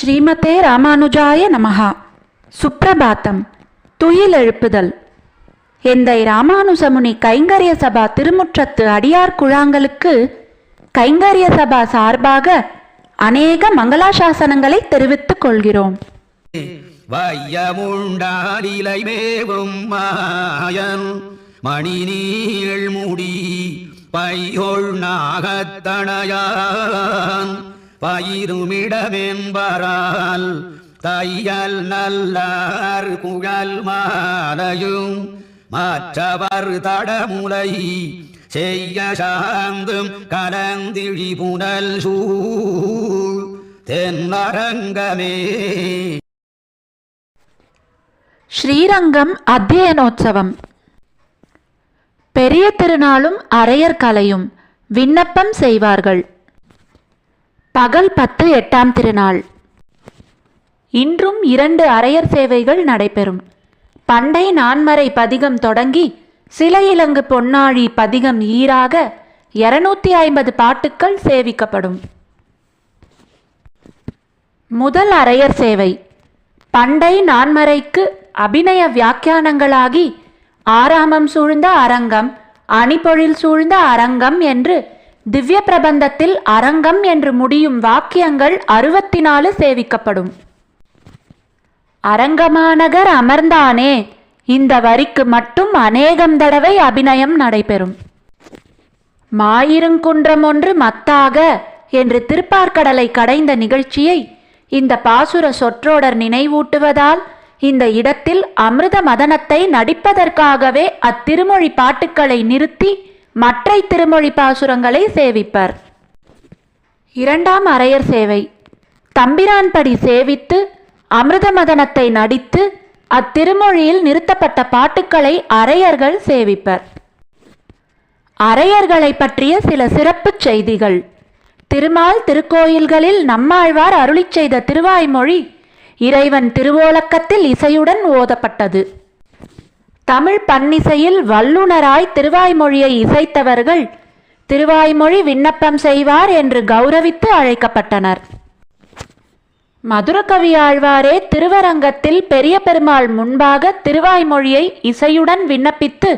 ஸ்ரீமதே ராமானுஜாய நமஹா. சுப்ரபாத்தம். துயில் எழுப்புதல். எந்தை ராமானுஜமுனி கைங்கரிய சபா திருமுற்றத்து அடியார் குழாங்களுக்கு கைங்கரிய சபா சார்பாக அநேக மங்களாசாசனங்களை தெரிவித்துக் கொள்கிறோம். வையமுண்டாலிலை மேவும் மாயன் மணி நீள் முடி பையொள் நாகத்தனையான் பயிருமிடமென்பரால் தையல் நல்லார் குழல் மாலையும் மற்றவர் தடமுலை செய்ய சாந்தும் கலந்திழி புனல் சூழ் தென்னரங்கமே. ஸ்ரீரங்கம் அத்தியனோத்சவம். பெரிய திருநாளும் அரையர் கலையும் விண்ணப்பம் செய்வார்கள். பகல் 10 8ஆம் திருநாள். இன்றும் 2 அரையர் சேவைகள் நடைபெறும். பண்டை நான்மறை பதிகம் தொடங்கி சில இலங்கு பொன்னாழி பதிகம் ஈராக 250 பாட்டுக்கள் சேவிக்கப்படும். முதல் அரையர் சேவை பண்டை நான்மறைக்கு அபிநய வியாக்கியானங்களாகி ஆராமம் சூழ்ந்த அரங்கம், அணிபொழில் சூழ்ந்த அரங்கம் என்று திவ்ய பிரபந்தத்தில் அரங்கம் என்று முடியும் வாக்கியங்கள் 64 சேவிக்கப்படும். அரங்கமாநகர் அமர்ந்தானே இந்த வரிக்கு மட்டும் அநேகம் தடவை அபிநயம் நடைபெறும். மாயிருங்குன்றம் ஒன்று மத்தாக என்று திருப்பார்கடலை கடைந்த நிகழ்ச்சியை இந்த பாசுர சொற்றொடர் நினைவூட்டுவதால் இந்த இடத்தில் அமிர்த மதனத்தை நடிப்பதற்காகவே அத்திருமொழி பாட்டுக்களை நிறுத்தி மற்றை திருமொழி பாசுரங்களை சேவிப்பர். 2ஆம் அரையர் சேவை தம்பிரான்படி சேவித்து அமிர்த மதனத்தை நடித்து அத்திருமொழியில் நிறுத்தப்பட்ட பாட்டுக்களை அரையர்கள் சேவிப்பர். அரையர்களை பற்றிய சில சிறப்பு செய்திகள். திருமால் திருக்கோயில்களில் நம்மாழ்வார் அருளிச் செய்த திருவாய்மொழி இறைவன் திருவோலக்கத்தில் இசையுடன் ஓதப்பட்டது. தமிழ் பன்னிசையில் வல்லுனராய் திருவாய்மொழியை இசைத்தவர்கள் திருவாய்மொழி விண்ணப்பம் செய்வார் என்று கௌரவித்து அழைக்கப்பட்டனர். மதுரகவியாழ்வாரே திருவரங்கத்தில் பெரிய பெருமாள் முன்பாக திருவாய்மொழியை இசையுடன் விண்ணப்பித்து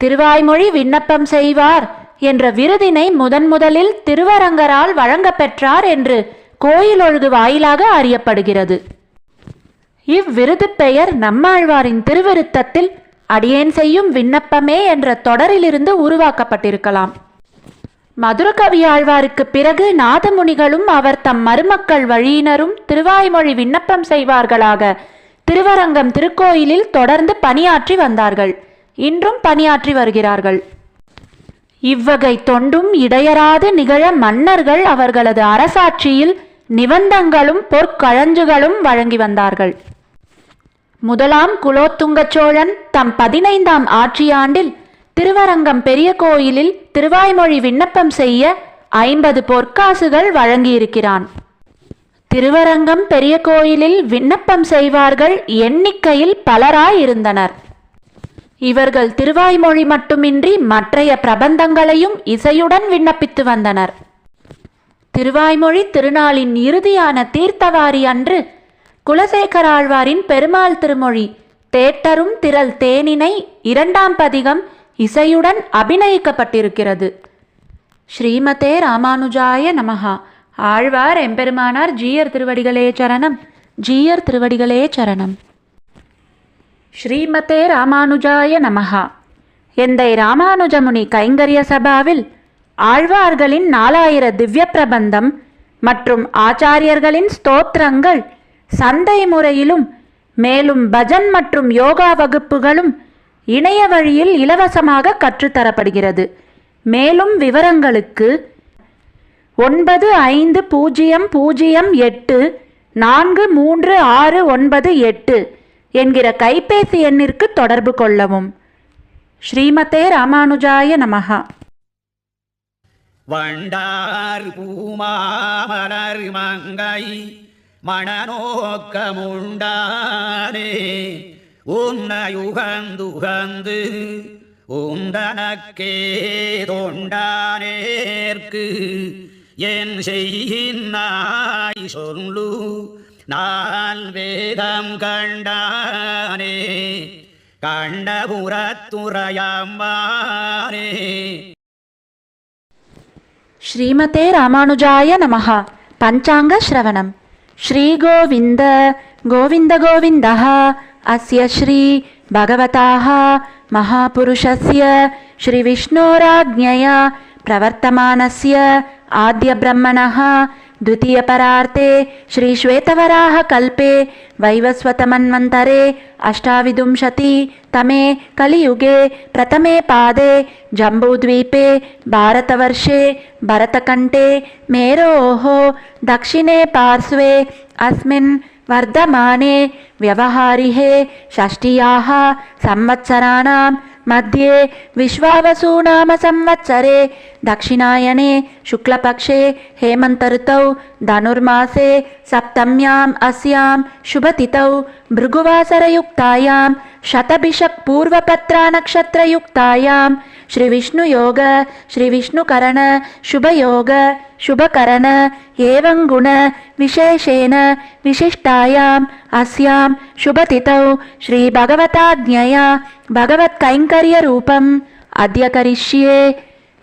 திருவாய்மொழி விண்ணப்பம் செய்வார் என்ற விருதினை முதலில் திருவரங்கரால் வழங்கப்பெற்றார் என்று கோயில் ஒழுகு வாயிலாக அறியப்படுகிறது. இவ்விருது பெயர் நம்மாழ்வாரின் திருவிருத்தத்தில் அடியேன் செய்யும் விண்ணப்பமே என்ற தொடரிலிருந்து உருவாக்கப்பட்டிருக்கலாம். மதுரகவியாழ்வாருக்கு பிறகு நாதமுனிகளும் அவர் தம் மருமக்கள் வழியினரும் திருவாய்மொழி விண்ணப்பம் செய்வார்களாக திருவரங்கம் திருக்கோயிலில் தொடர்ந்து பணியாற்றி வந்தார்கள். இன்றும் பணியாற்றி வருகிறார்கள். இவ்வகை தொண்டும் இடையராது நிகழ மன்னர்கள் அவர்களது அரசாட்சியில் நிபந்தங்களும் பொற்கழஞ்சுகளும் வழங்கி வந்தார்கள். முதலாம் குலோத்துங்க சோழன் தம் 15ஆம் ஆட்சியாண்டில் திருவரங்கம் பெரிய கோயிலில் திருவாய்மொழி விண்ணப்பம் செய்ய 50 பொற்காசுகள் வழங்கியிருக்கிறான். திருவரங்கம் பெரிய கோயிலில் விண்ணப்பம் செய்வார்கள் எண்ணிக்கையில் பலராயிருந்தனர். இவர்கள் திருவாய்மொழி மட்டுமின்றி மற்றைய பிரபந்தங்களையும் இசையுடன் விண்ணப்பித்து வந்தனர். திருவாய்மொழி திருநாளின் இறுதியான தீர்த்தவாரி அன்று குலசேகராழ்வாரின் பெருமாள் திருமொழி தேட்டரும் திரள் தேனினை 2ஆம் பதிகம் இசையுடன் அபிநயிக்கப்பட்டிருக்கிறது. ஸ்ரீமதே ராமானுஜாய நமஹா. ஆழ்வார் எம்பெருமானார் ஜீயர் திருவடிகளே சரணம். ஜீயர் திருவடிகளே சரணம். ஸ்ரீமதே ராமானுஜாய நமஹா. எந்தை ராமானுஜமுனி கைங்கரிய சபாவில் ஆழ்வார்களின் 4000 திவ்ய பிரபந்தம் மற்றும் ஆச்சாரியர்களின் ஸ்தோத்திரங்கள் சந்தை முறையிலும் மேலும் பஜன் மற்றும் யோகா வகுப்புகளும் இணைய வழியில் இலவசமாக கற்றுத்தரப்படுகிறது. மேலும் விவரங்களுக்கு 9508436698 என்கிற கைபேசி எண்ணிற்கு தொடர்பு கொள்ளவும். ஸ்ரீமதே ராமானுஜாய நமஹா. வண்டார் பூமாமலர் மங்கை மணநோக்கமுண்டானே உன்னையுகந்துகந்து உந்தனக்கே தொண்டானேற்கு என் செய்யினாய் சொல்லு நால் வேதம் கண்டானே கண்டபுரத்துறையாம்பானே. ஸ்ரீமதே ராமானுஜாய நமः. பஞ்சாங்க ஸ்ரவணம். ஸ்ரீ கோவிந்த கோவிந்த கோவிந்தः அஸ்ய ஸ்ரீ பகவதாः மகாபுருஷஸ்ய ஸ்ரீ விஷ்ணோராஜ்ஞயா பிரவர்த்தமானஸ்ய ஆத்ய பிரம்மணः द्वितीयपरार्थे श्री श्वेतवराह कल्पे वैवस्वतमन्वन्तरे अष्टाविंशति तमे कलियुगे प्रथमे पादे जम्बूद्वीपे भारतवर्षे भरतकण्ठे मेरोः दक्षिणे पार्श्वे अस्मिन् वर्धमाने व्यवहारिहे षष्ठ्याः संवत्सराणां मध्ये विश्वावसु नाम संवत्सरे दक्षिणायने शुक्लपक्षे हेमन्तऋतौ धनुर्मासे सप्तम्याम् अस्यां शुभतिथौ भृगुवासरयुक्तायां शतभिषक् पूर्वपत्रानक्षत्रयुक्तायां श्रीविष्णुयोग श्रीविष्णुकरण शुभयोग शुभकरण एवं गुण विशेषेण विशिष्टायाम् अस्यां शुभतिथौ श्री भगवताज्ञया भगवत्कैङ्कर्यरूपम् अद्य करिष्ये.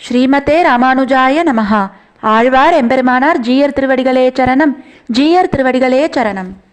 ஸ்ரீமதே ராமானுஜாய நமः. ஆழ்வார் எம்பெருமானார் ஜீயர் திருவடிகளே சரணம். ஜீயர் திருவடிகளே சரணம்.